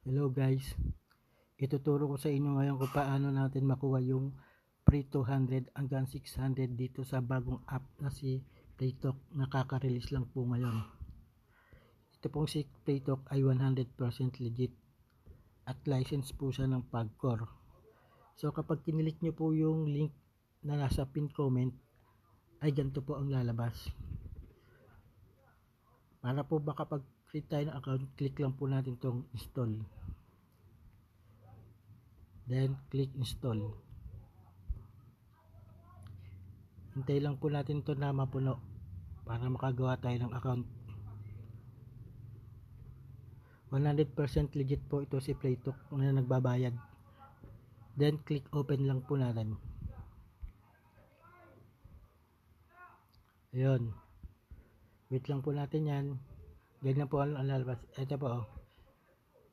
Hello guys, ituturo ko sa inyo ngayon kung paano natin makuha yung free 200 hanggang 600 dito sa bagong app na si Playtalk. Nakaka-release lang po ngayon. Ito pong si Playtalk ay 100% legit at license po siya ng Pagcor. So kapag kinilik nyo po yung link na nasa pin comment ay ganito po ang lalabas. Para po baka pag create tayo ng account, click lang po natin itong install. Then click install. Hintay lang po natin ito na mapuno para makagawa tayo ng account. 100% legit po ito si Playtalk na nagbabayad. Then click open lang po natin. Ayun. Wait lang po natin yan. Ganyan po ang lalabas. Ito po,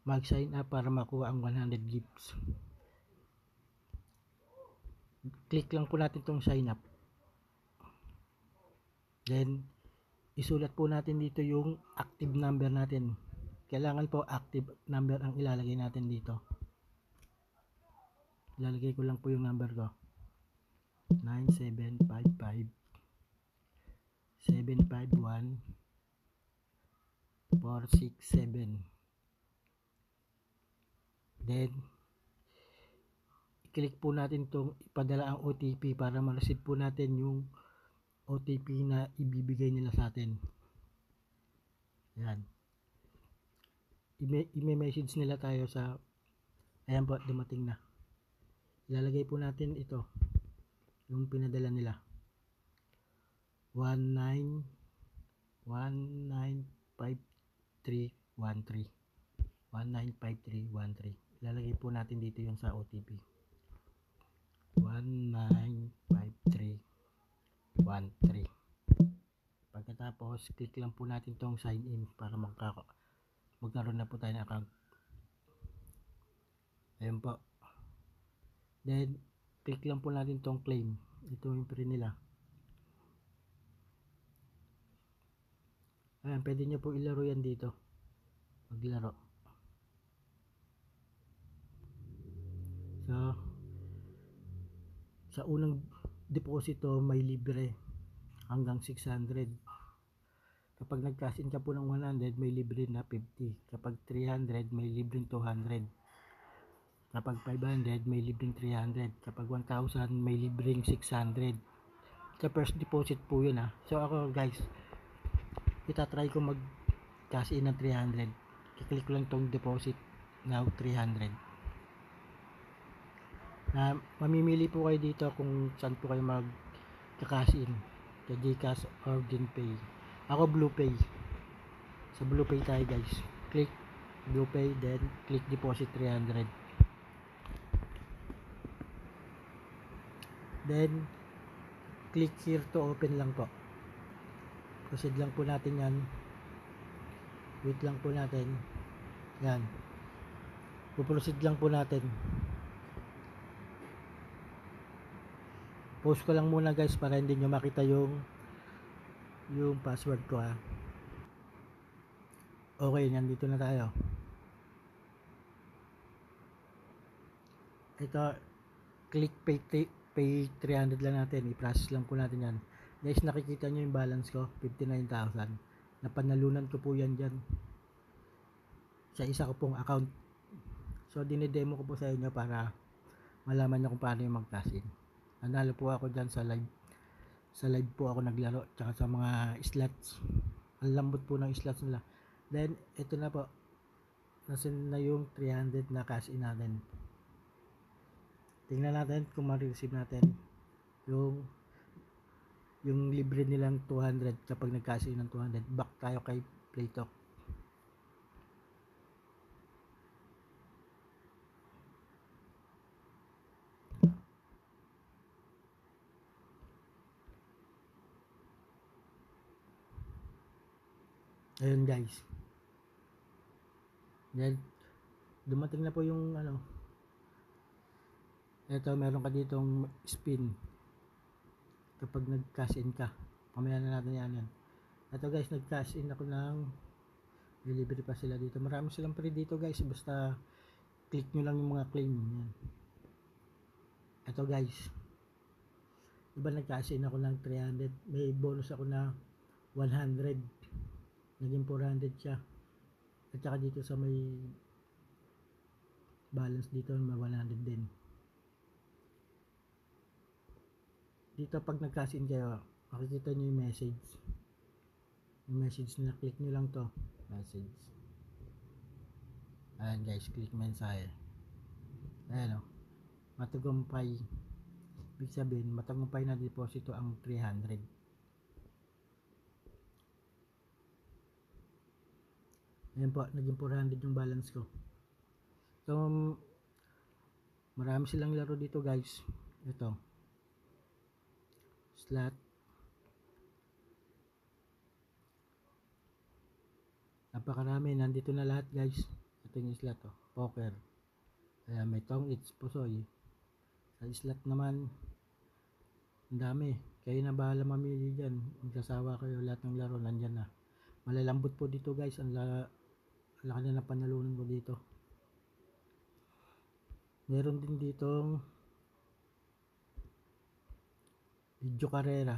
mag sign up para makuha ang 100 gifts. Click lang po natin itong sign up. Then isulat po natin dito yung active number natin. Kailangan po active number ang ilalagay natin dito. Ilalagay ko lang po yung number ko. 9755 751 467. Then i-click po natin itong ipadala ang OTP para ma-receive po natin yung OTP na ibibigay nila sa atin. Yan. I-message nila tayo sa, ayan po, dumating na. Ilalagay po natin ito, yung pinadala nila. 195313 195313. Ilalagay po natin dito yung sa OTP. 195313. Pagkatapos click lang po natin tong sign in para magkaroon na po tayo ng account. Ayun po. Then click lang po natin tong claim. Ito yung free nila. Ayan, pwede nyo po ilaro yan dito. Maglaro. So sa unang deposito may libre hanggang 600. Kapag nag-cash in ka po ng 100, may libre na 50. Kapag 300, may libreng 200. Kapag 500, may libreng 300. Kapag 1,000, may libreng 600. Sa first deposit po yun ha. So ako guys, itatry ko mag-cash in ng 300. Kiklik ko lang tong deposit now 300. Na mamimili po kayo dito kung saan po kayo mag-cash in. Sa GCash or DinPay. Ako BluePay. Sa BluePay tayo guys. Click BluePay, then click deposit 300. Then click here to open lang po. Proceed lang po natin yan. Wait lang po natin. Yan. Puproceed lang po natin. Post ko lang muna guys para hindi nyo makita yung password ko ha. Okay, nandito na tayo. Ito, click pay 300 lang natin. I-process lang po natin yan. Guys, nakikita nyo yung balance ko, 59,000. Napanalunan ko po yan dyan sa isa ko pong account. So, dinidemo ko po sa inyo para malaman nyo kung paano yung mag-cash in. Nanalo po ako dyan sa live. Sa live po ako naglaro, tsaka sa mga slots. Ang lambot po ng slots nila. Then, ito na po. Nasin na yung 300 na cash in natin. Tingnan natin kung ma-receive natin yung libre nilang 200 kapag nag-cash in ng 200. Back tayo kay Playtalk. Ayun guys. Then, dumating na po yung ano. Ito, meron ka ditong spin. Kapag nag-cash in ka. Pamaya na natin yan. Ito guys, nag-cash in ako ng may libre pa sila dito. Marami silang free dito guys, basta click nyo lang yung mga claim yan. Ito guys, diba nagka-assign ako ng 300, may bonus ako na 100, naging 400 siya. At saka dito sa may balance dito may 100 din. Dito pag nagka-assign kayo, makikita nyo yung message. Yung message na click nyo lang to, message. Ayan guys, click mensahe. Ayan o, matagumpay. Ibig sabihin, matagumpay na deposito ang 300. Ayan po, naging 400 yung balance ko. So, marami silang laro dito guys. Ito, slot. Napakarami, nandito na lahat guys. Ito yung slot, oh. Poker. Ayan, may tong it's pusoy. Sa slot naman, ang dami. Kayo na bahala mamili dyan. Magsasawa kayo, lahat ng laro nandyan na. Malalambot po dito guys. Ang laki na ng panalunan ko dito. Meron din ditong video karera.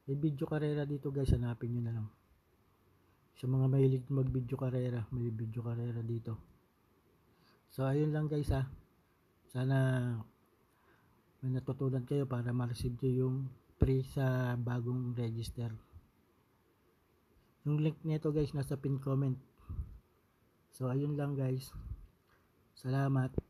May video karera dito guys, hanapin nyo na lang. Sa mga mahilig mag video karera, may video karera dito. So ayun lang guys ha. Sana may natutunan kayo para ma-receive nyo yung free sa bagong register. Yung link nito guys nasa pin comment. So ayun lang guys. Salamat.